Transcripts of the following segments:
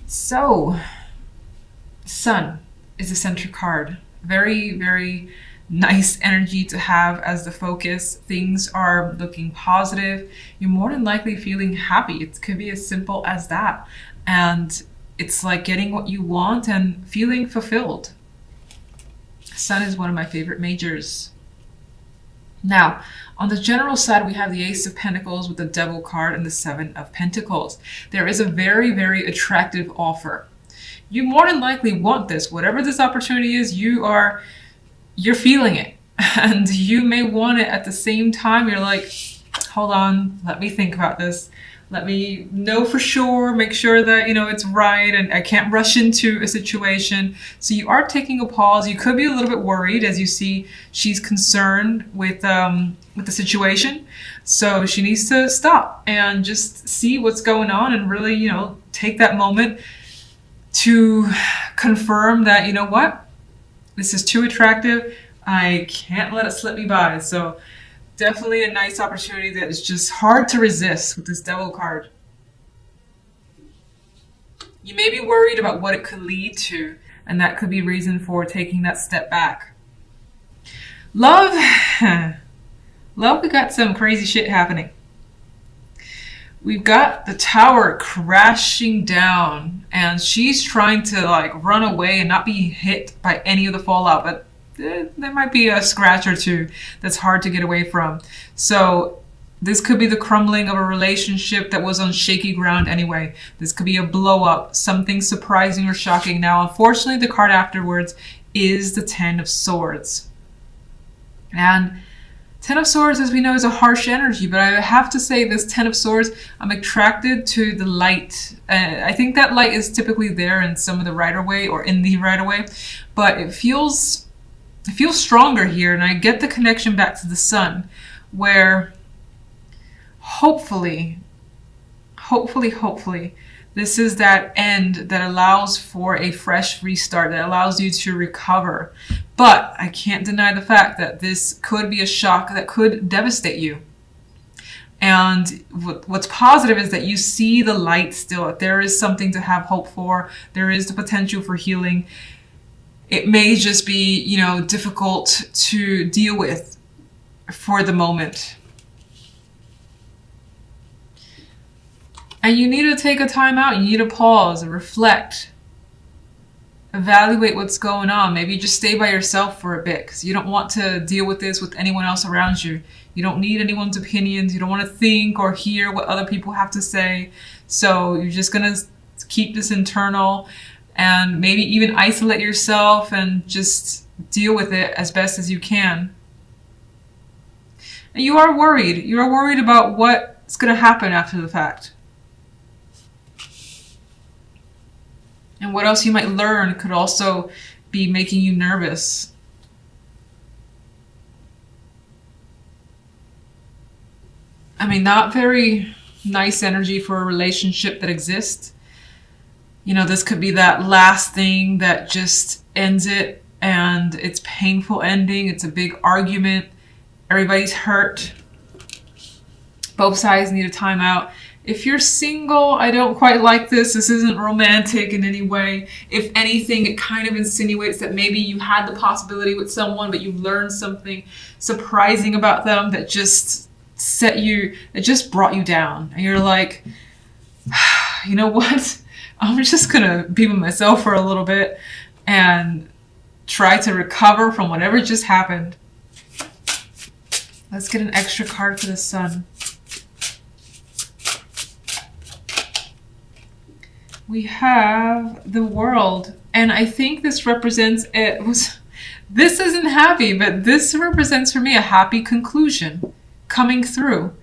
So, Sun is the center card. Very, very nice energy to have as the focus. Things are looking positive. You're more than likely feeling happy. It could be as simple as that. And it's like getting what you want and feeling fulfilled. Sun is one of my favorite majors. Now, on the general side, we have the Ace of Pentacles with the Devil card and the Seven of Pentacles. There is a very, very attractive offer. You more than likely want this. Whatever this opportunity is, you're feeling it. And you may want it at the same time. You're like, hold on, let me think about this. Let me know for sure, make sure that, it's right, and I can't rush into a situation. So you are taking a pause. You could be a little bit worried as you see she's concerned with the situation. So she needs to stop and just see what's going on and really, take that moment to confirm that, you know what, this is too attractive. I can't let it slip me by. So definitely a nice opportunity that is just hard to resist with this Devil card. You may be worried about what it could lead to, and that could be reason for taking that step back. Love, we got some crazy shit happening. We've got the tower crashing down, and she's trying to run away and not be hit by any of the fallout, but there might be a scratch or two that's hard to get away from. So this could be the crumbling of a relationship that was on shaky ground anyway. This could be a blow up, something surprising or shocking. Now, unfortunately, the card afterwards is the Ten of Swords. And Ten of Swords, as we know, is a harsh energy, but I have to say this Ten of Swords, I'm attracted to the light. I think that light is typically there in some of the Rider-Waite or in the Rider-Waite, but it feels stronger here, and I get the connection back to the Sun, where hopefully, this is that end that allows for a fresh restart, that allows you to recover. But I can't deny the fact that this could be a shock that could devastate you. And what's positive is that you see the light still, that there is something to have hope for, there is the potential for healing. It may just be, difficult to deal with for the moment. And you need to take a time out. You need to pause and reflect. Evaluate what's going on. Maybe just stay by yourself for a bit because you don't want to deal with this with anyone else around you. You don't need anyone's opinions. You don't want to think or hear what other people have to say. So you're just going to keep this internal and maybe even isolate yourself and just deal with it as best as you can. And you are worried. You are worried about what's going to happen after the fact. And what else you might learn could also be making you nervous. I mean, not very nice energy for a relationship that exists. This could be that last thing that just ends it, and it's painful ending. It's a big argument. Everybody's hurt. Both sides need a timeout. If you're single, I don't quite like this. This isn't romantic in any way. If anything, it kind of insinuates that maybe you had the possibility with someone, but you learned something surprising about them that just brought you down. And you're like, you know what? I'm just gonna be with myself for a little bit and try to recover from whatever just happened. Let's get an extra card for the Sun. We have the World, and I think this represents this isn't happy, but this represents for me a happy conclusion coming through.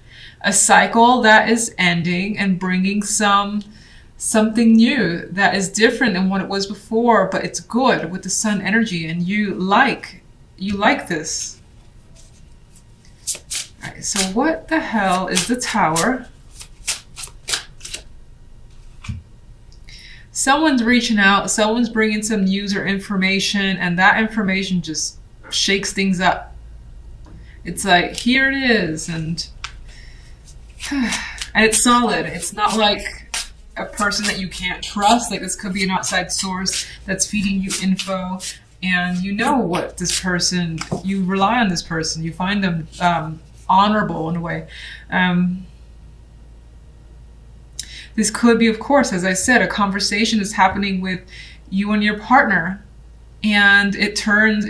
A cycle that is ending and bringing something new that is different than what it was before, but it's good with the Sun energy, and you like this. All right, so what the hell is the Tower? Someone's reaching out, someone's bringing some news or information, and that information just shakes things up. It's like, here it is, and it's solid. It's not like a person that you can't trust. Like this could be an outside source that's feeding you info, and you know what this person, you rely on this person, you find them honorable in a way. This could be, of course, as I said, a conversation is happening with you and your partner, and it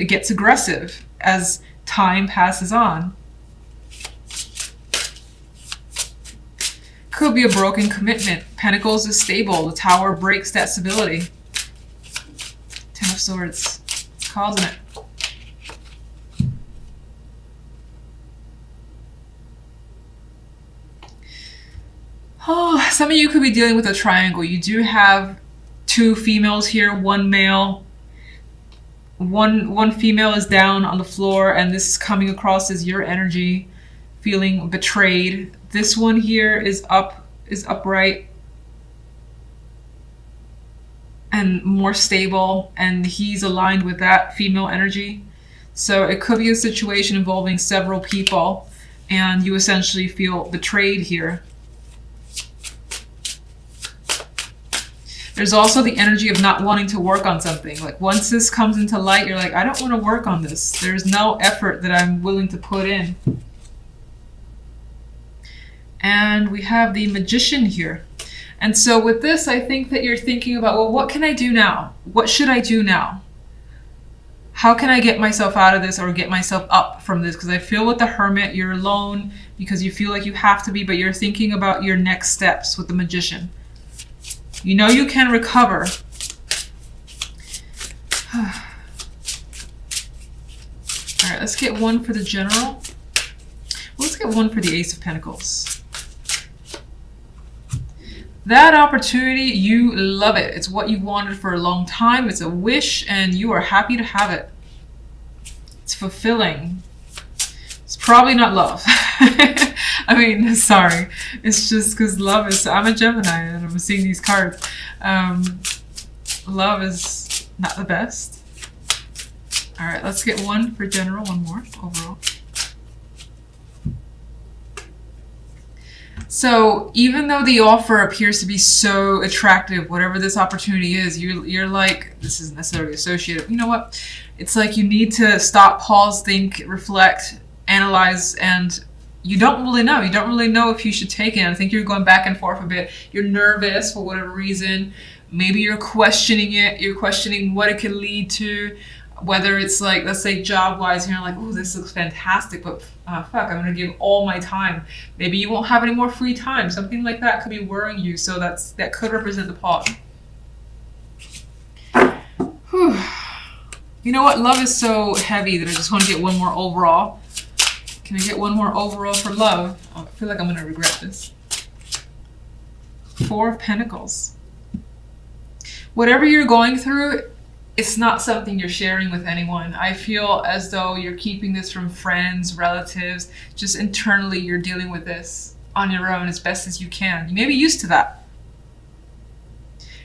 gets aggressive as time passes on. Could be a broken commitment. Pentacles is stable. The Tower breaks that stability. Ten of Swords. It's causing it. Oh, some of you could be dealing with a triangle. You do have two females here, one male. One female is down on the floor, and this is coming across as your energy, feeling betrayed. This one here is upright and more stable, and he's aligned with that female energy. So it could be a situation involving several people, and you essentially feel betrayed here. There's also the energy of not wanting to work on something. Like once this comes into light, you're like, I don't want to work on this. There's no effort that I'm willing to put in. And we have the Magician here. And so with this, I think that you're thinking about, well, what can I do now? What should I do now? How can I get myself out of this or get myself up from this? Because I feel with the Hermit, you're alone because you feel like you have to be, but you're thinking about your next steps with the Magician. You know you can recover. All right, let's get one for the General. Let's get one for the Ace of Pentacles. That opportunity, you love it. It's what you've wanted for a long time. It's a wish, and you are happy to have it. It's fulfilling. It's probably not love. I mean, sorry. It's just because love is... I'm a Gemini, and I'm seeing these cards. Love is not the best. All right, let's get one for General, one more overall. So even though the offer appears to be so attractive, whatever this opportunity is, you're like, this isn't necessarily associated. You know what? It's like you need to stop, pause, think, reflect, analyze, and you don't really know. You don't really know if you should take it. I think you're going back and forth a bit. You're nervous for whatever reason. Maybe you're questioning it. You're questioning what it could lead to. Whether it's like, let's say job-wise, you're like, oh, this looks fantastic, but fuck, I'm gonna give all my time. Maybe you won't have any more free time. Something like that could be worrying you, so that could represent the pause. Whew. You know what? Love is so heavy that I just want to get one more overall. Can I get one more overall for love? Oh, I feel like I'm gonna regret this. Four of Pentacles. Whatever you're going through, it's not something you're sharing with anyone. I feel as though you're keeping this from friends, relatives. Just internally, you're dealing with this on your own as best as you can. You may be used to that.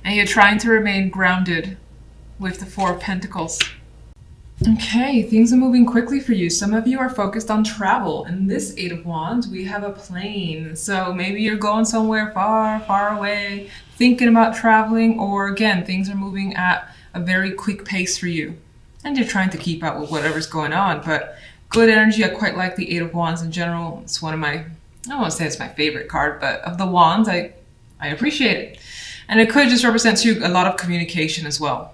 And you're trying to remain grounded with the Four of Pentacles. Okay, things are moving quickly for you. Some of you are focused on travel. In this Eight of Wands, we have a plane. So maybe you're going somewhere far, far away, thinking about traveling, or again, things are moving at a very quick pace for you. And you're trying to keep up with whatever's going on, but good energy. I quite like the Eight of Wands in general. It's one of my, I don't want to say it's my favorite card, but of the Wands, I appreciate it. And it could just represent to you a lot of communication as well.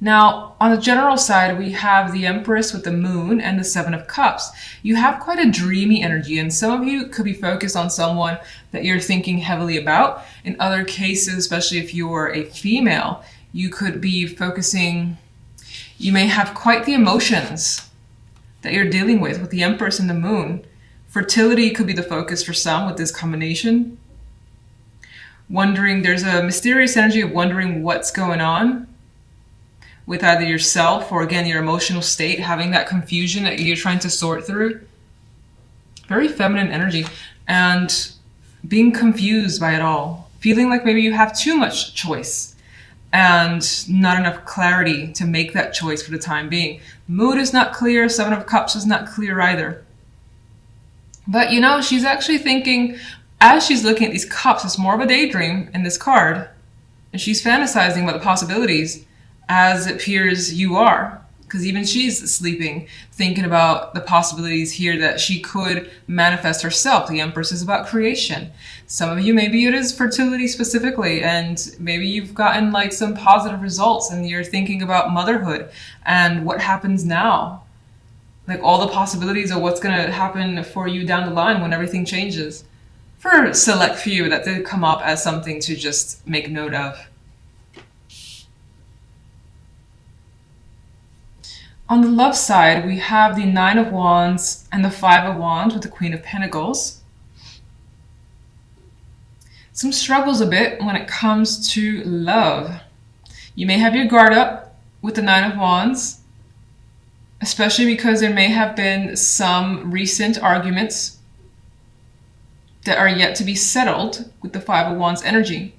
Now, on the general side, we have the Empress with the Moon and the Seven of Cups. You have quite a dreamy energy, and some of you could be focused on someone that you're thinking heavily about. In other cases, especially if you're a female, you could be focusing, you may have quite the emotions that you're dealing with the Empress and the Moon. Fertility could be the focus for some with this combination. Wondering, there's a mysterious energy of wondering what's going on with either yourself or, again, your emotional state, having that confusion that you're trying to sort through. Very feminine energy, and being confused by it all. Feeling like maybe you have too much choice and not enough clarity to make that choice for the time being. Mood is not clear, Seven of Cups is not clear either. But you know, she's actually thinking, as she's looking at these cups, it's more of a daydream in this card. And she's fantasizing about the possibilities as it appears you are. Because even she's sleeping, thinking about the possibilities here that she could manifest herself. The Empress is about creation. Some of you, maybe it is fertility specifically, and maybe you've gotten like some positive results and you're thinking about motherhood and what happens now. Like all the possibilities of what's going to happen for you down the line when everything changes. For a select few, that did come up as something to just make note of. On the love side, we have the Nine of Wands and the Five of Wands with the Queen of Pentacles. Some struggles a bit when it comes to love. You may have your guard up with the Nine of Wands, especially because there may have been some recent arguments that are yet to be settled with the Five of Wands energy.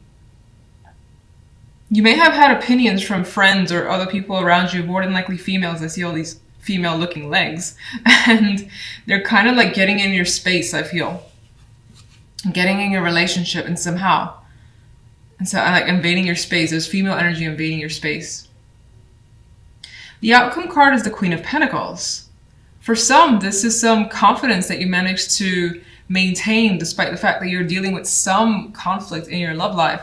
You may have had opinions from friends or other people around you, more than likely females. I see all these female looking legs, and they're kind of like getting in your space, I feel. Getting in your relationship and somehow. And so I like invading your space. There's female energy invading your space. The outcome card is the Queen of Pentacles. For some, this is some confidence that you managed to maintain despite the fact that you're dealing with some conflict in your love life.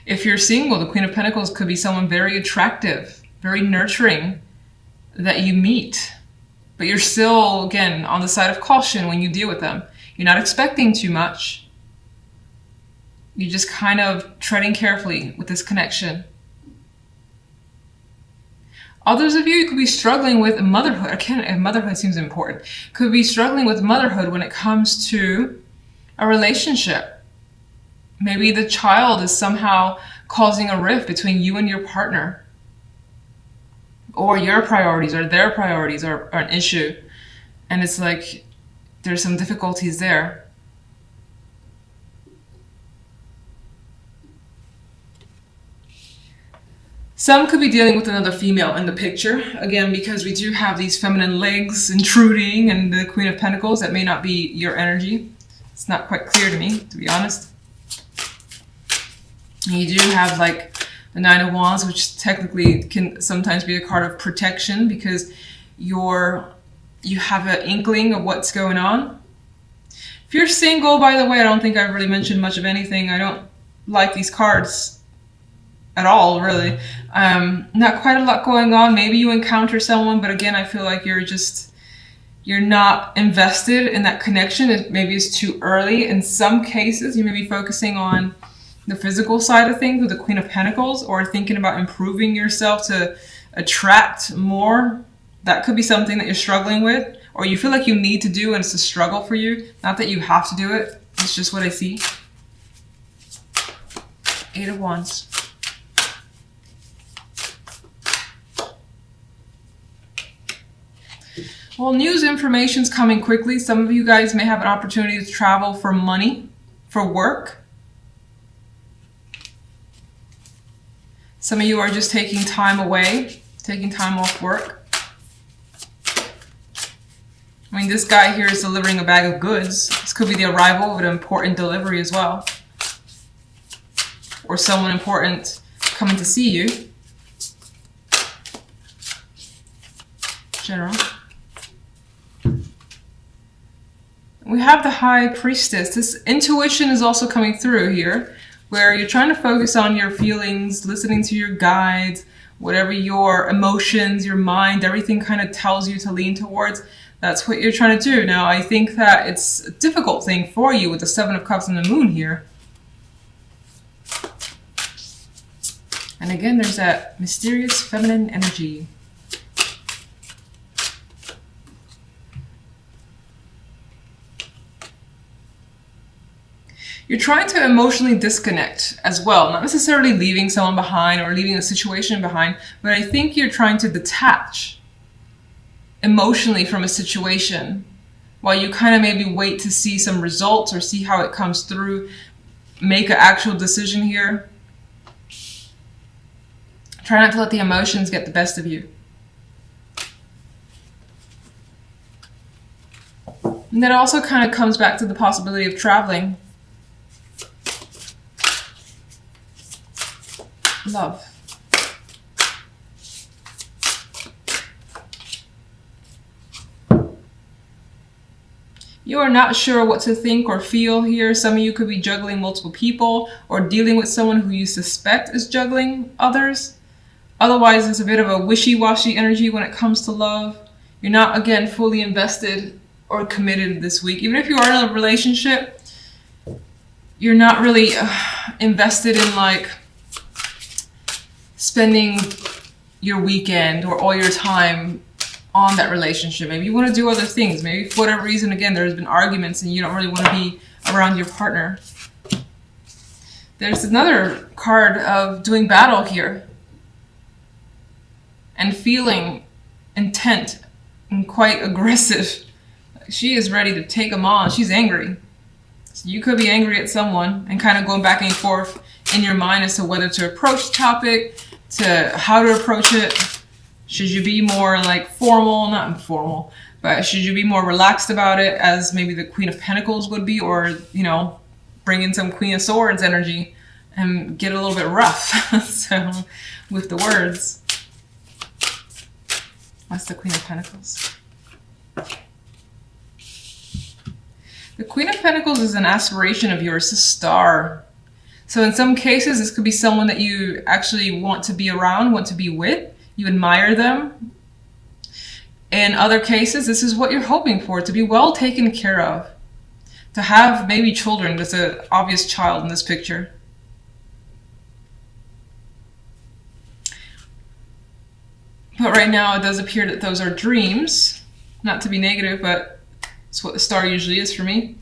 If you're single, the Queen of Pentacles could be someone very attractive, very nurturing that you meet. But you're still, again, on the side of caution when you deal with them. You're not expecting too much. You're just kind of treading carefully with this connection. Others of you could be struggling with motherhood. Again, motherhood seems important. Could be struggling with motherhood when it comes to a relationship. Maybe the child is somehow causing a rift between you and your partner. Or your priorities or their priorities are an issue. And it's like there's some difficulties there. Some could be dealing with another female in the picture. Again, because we do have these feminine legs intruding and the Queen of Pentacles, that may not be your energy. It's not quite clear to me, to be honest. You do have like the Nine of Wands, which technically can sometimes be a card of protection because you have an inkling of what's going on. If you're single, by the way, I don't think I've really mentioned much of anything. I don't like these cards at all, really. Not quite a lot going on. Maybe you encounter someone, but again, I feel like you're not invested in that connection. Maybe it's too early. In some cases, you may be focusing on the physical side of things with the Queen of Pentacles, or thinking about improving yourself to attract more. That could be something that you're struggling with, or you feel like you need to do and it's a struggle for you. Not that you have to do it. It's just what I see. Eight of Wands. Well, news information's coming quickly. Some of you guys may have an opportunity to travel for money, for work. Some of you are just taking time away, taking time off work. I mean, this guy here is delivering a bag of goods. This could be the arrival of an important delivery as well. Or someone important coming to see you. General. We have the High Priestess. This intuition is also coming through here, where you're trying to focus on your feelings, listening to your guides, whatever your emotions, your mind, everything kind of tells you to lean towards. That's what you're trying to do. Now, I think that it's a difficult thing for you with the Seven of Cups and the Moon here. And again, there's that mysterious feminine energy. You're trying to emotionally disconnect as well, not necessarily leaving someone behind or leaving a situation behind, but I think you're trying to detach emotionally from a situation while you kind of maybe wait to see some results or see how it comes through, make an actual decision here. Try not to let the emotions get the best of you. And that also kind of comes back to the possibility of traveling. Love. You are not sure what to think or feel here. Some of you could be juggling multiple people or dealing with someone who you suspect is juggling others. Otherwise, there's a bit of a wishy-washy energy when it comes to love. You're not, again, fully invested or committed this week. Even if you are in a relationship, you're not really invested in like spending your weekend or all your time on that relationship. Maybe you want to do other things. Maybe for whatever reason, again, there's been arguments and you don't really want to be around your partner. There's another card of doing battle here and feeling intent and quite aggressive. She is ready to take them on. She's angry. So you could be angry at someone and kind of going back and forth in your mind as to whether to approach the topic, to how to approach it. Should you be more like formal, not informal, but should you be more relaxed about it as maybe the Queen of Pentacles would be, or, you know, bring in some Queen of Swords energy and get a little bit rough. So with the words, that's the Queen of Pentacles. The Queen of Pentacles is an aspiration of yours, a star. So in some cases, this could be someone that you actually want to be around, want to be with. You admire them. In other cases, this is what you're hoping for, to be well taken care of. To have maybe children. There's an obvious child in this picture. But right now it does appear that those are dreams. Not to be negative, but it's what the star usually is for me.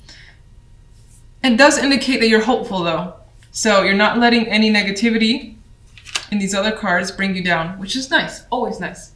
It does indicate that you're hopeful though. So you're not letting any negativity in these other cards bring you down, which is nice, always nice.